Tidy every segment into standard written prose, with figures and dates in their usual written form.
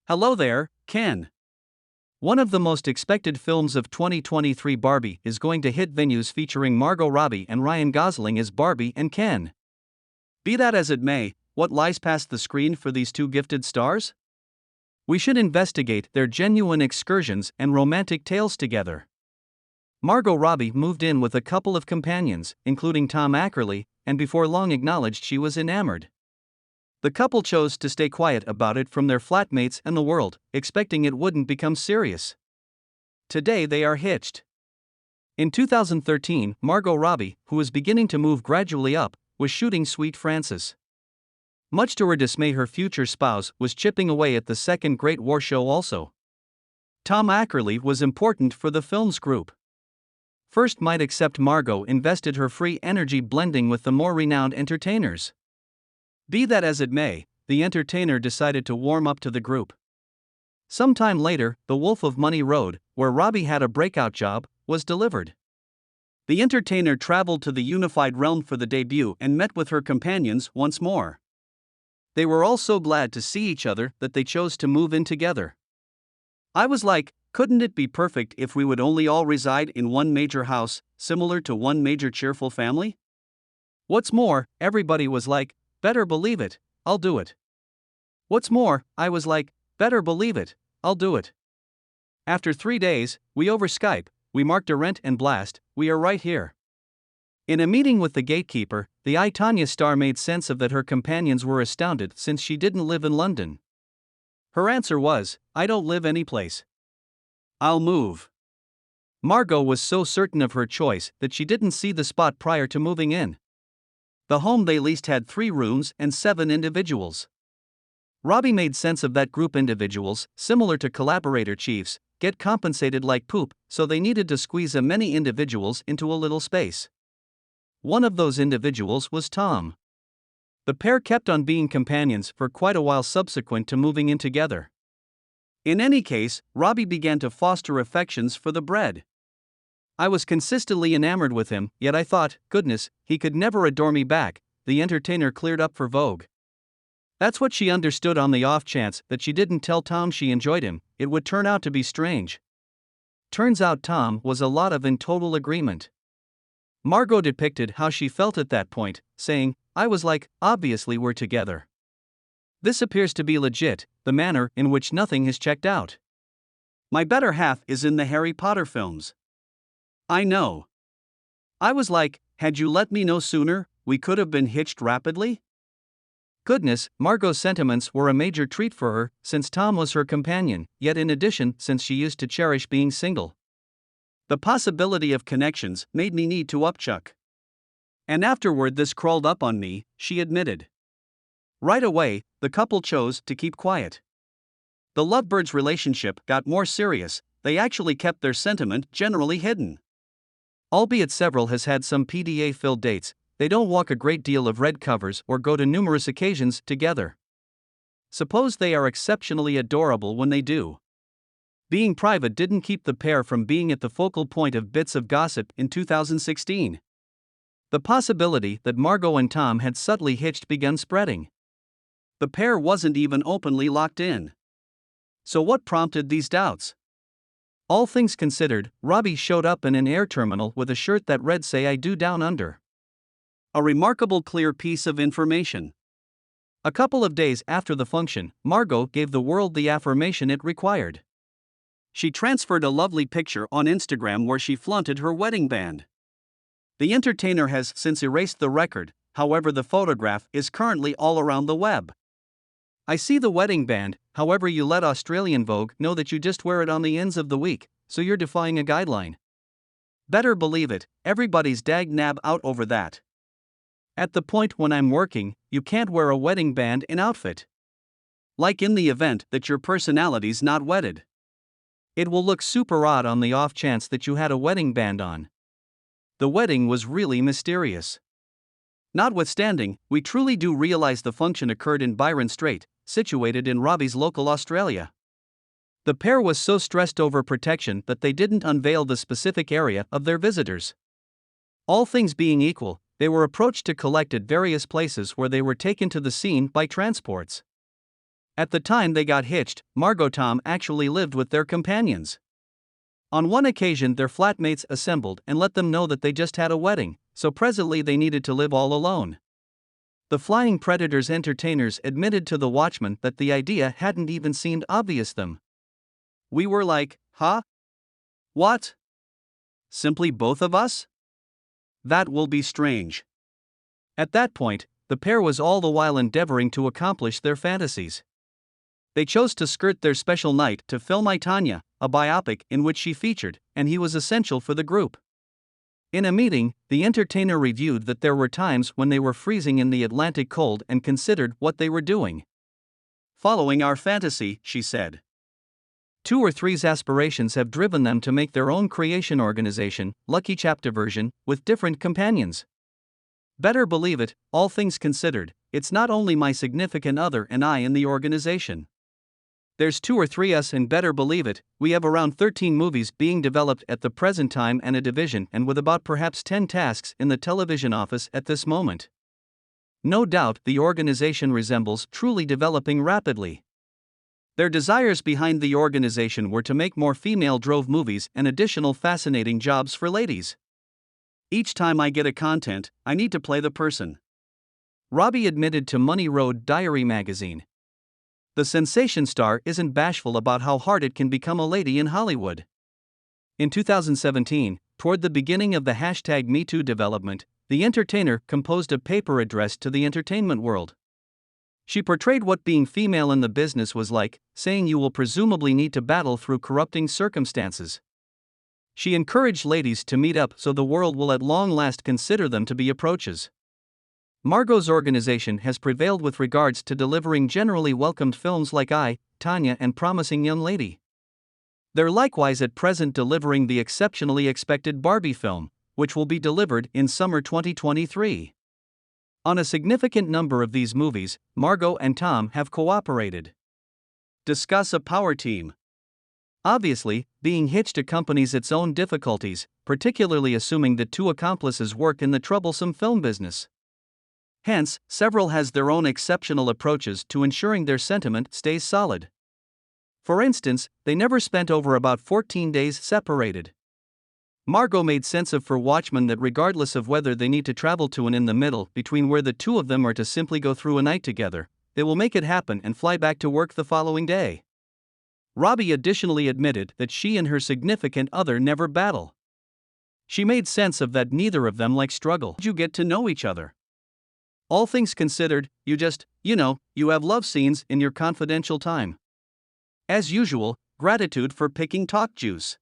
Hello there, Ken. One of the most expected films of 2023, Barbie, is going to hit venues featuring Margot Robbie and Ryan Gosling as Barbie and Ken. Be that as it may, what lies past the screen for these two gifted stars? We should investigate their genuine excursions and romantic tales together. Margot Robbie moved in with a couple of companions, including Tom Ackerley, and before long acknowledged she was enamored. The couple chose to stay quiet about it from their flatmates and the world, expecting it wouldn't become serious. Today they are hitched. In 2013, Margot Robbie, who was beginning to move gradually up, was shooting Sweet Frances. Much to her dismay, her future spouse was chipping away at the second Great War show also. Tom Ackerley was important for the film's group. First might accept Margot invested her free energy blending with the more renowned entertainers. Be that as it may, the entertainer decided to warm up to the group. Sometime later, The Wolf of Money Road, where Robbie had a breakout job, was delivered. The entertainer traveled to the unified realm for the debut and met with her companions once more. They were all so glad to see each other that they chose to move in together. I was like, couldn't it be perfect if we would only all reside in one major house, similar to one major cheerful family? What's more, everybody was like, better believe it, I'll do it. What's more, I was like, better believe it, I'll do it. After 3 days, we over Skype, we marked a rent and blast, we are right here. In a meeting with the gatekeeper, the I, Tonya star made sense of that her companions were astounded since she didn't live in London. Her answer was, I don't live anyplace. I'll move. Margot was so certain of her choice that she didn't see the spot prior to moving in. The home they leased had 3 rooms and 7 individuals. Robbie made sense of that group. Individuals, similar to collaborator chiefs, get compensated like poop, so they needed to squeeze as many individuals into a little space. One of those individuals was Tom. The pair kept on being companions for quite a while subsequent to moving in together. In any case, Robbie began to foster affections for the bread. I was consistently enamored with him, yet I thought, goodness, he could never adore me back, the entertainer cleared up for Vogue. That's what she understood. On the off chance that she didn't tell Tom she enjoyed him, it would turn out to be strange. Turns out Tom was a lot of in total agreement. Margot depicted how she felt at that point, saying, I was like, obviously we're together. This appears to be legit, the manner in which nothing is checked out. My better half is in the Harry Potter films. I know. I was like, had you let me know sooner, we could have been hitched rapidly? Goodness, Margot's sentiments were a major treat for her, since Tom was her companion, yet in addition, since she used to cherish being single. The possibility of connections made me need to upchuck. And afterward this crawled up on me, she admitted. Right away, the couple chose to keep quiet. The lovebirds' relationship got more serious, they actually kept their sentiment generally hidden. Albeit several has had some PDA-filled dates, they don't walk a great deal of red covers or go to numerous occasions together. Suppose they are exceptionally adorable when they do. Being private didn't keep the pair from being at the focal point of bits of gossip in 2016. The possibility that Margot and Tom had subtly hitched begun spreading. The pair wasn't even openly locked in. So what prompted these doubts? All things considered, Robbie showed up in an air terminal with a shirt that read "Say I Do" down under. A remarkable clear piece of information. A couple of days after the function, Margot gave the world the affirmation it required. She transferred a lovely picture on Instagram where she flaunted her wedding band. The entertainer has since erased the record, however the photograph is currently all around the web. I see the wedding band, however you let Australian Vogue know that you just wear it on the ends of the week, so you're defying a guideline. Better believe it, everybody's dag nab out over that. At the point when I'm working, you can't wear a wedding band in outfit. Like in the event that your personality's not wedded. It will look super odd on the off chance that you had a wedding band on. The wedding was really mysterious. Notwithstanding, we truly do realize the function occurred in Byron Strait, situated in Robbie's local Australia. The pair was so stressed over protection that they didn't unveil the specific area of their visitors. All things being equal, they were approached to collect at various places where they were taken to the scene by transports. At the time they got hitched, Margot Tom actually lived with their companions. On one occasion, their flatmates assembled and let them know that they just had a wedding, so presently they needed to live all alone. The Flying Predators entertainers admitted to the Watchmen that the idea hadn't even seemed obvious them. We were like, huh? What? Simply both of us? That will be strange. At that point, the pair was all the while endeavoring to accomplish their fantasies. They chose to skirt their special night to film I, Tanya, a biopic in which she featured, and he was essential for the group. In a meeting, the entertainer reviewed that there were times when they were freezing in the Atlantic cold and considered what they were doing. Following our fantasy, she said. 2 or 3's aspirations have driven them to make their own creation organization, Lucky Chapter version, with different companions. Better believe it, all things considered, it's not only my significant other and I in the organization. There's 2 or 3 us, and better believe it, we have around 13 movies being developed at the present time and a division, and with about perhaps 10 tasks in the television office at this moment. No doubt the organization resembles truly developing rapidly. Their desires behind the organization were to make more female-drove movies and additional fascinating jobs for ladies. Each time I get a content, I need to play the person. Robbie admitted to Money Road Diary magazine. The sensation star isn't bashful about how hard it can become a lady in Hollywood. In 2017, toward the beginning of the #MeToo development, the entertainer composed a paper address to the entertainment world. She portrayed what being female in the business was like, saying you will presumably need to battle through corrupting circumstances. She encouraged ladies to meet up so the world will at long last consider them to be approaches. Margot's organization has prevailed with regards to delivering generally welcomed films like I, Tanya and Promising Young Lady. They're likewise at present delivering the exceptionally expected Barbie film, which will be delivered in summer 2023. On a significant number of these movies, Margot and Tom have cooperated. Discuss a power team. Obviously, being hitched accompanies its own difficulties, particularly assuming that 2 accomplices work in the troublesome film business. Hence, several has their own exceptional approaches to ensuring their sentiment stays solid. For instance, they never spent over about 14 days separated. Margot made sense of for Watchmen that regardless of whether they need to travel to and in the middle between where the 2 of them are to simply go through a night together, they will make it happen and fly back to work the following day. Robbie additionally admitted that she and her significant other never battle. She made sense of that neither of them like struggle. You get to know each other. All things considered, you just, you have love scenes in your confidential time. As usual, gratitude for picking talk juice.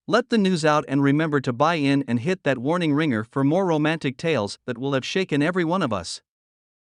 Let the news out and remember to buy in and hit that warning ringer for more romantic tales that will have shaken every one of us.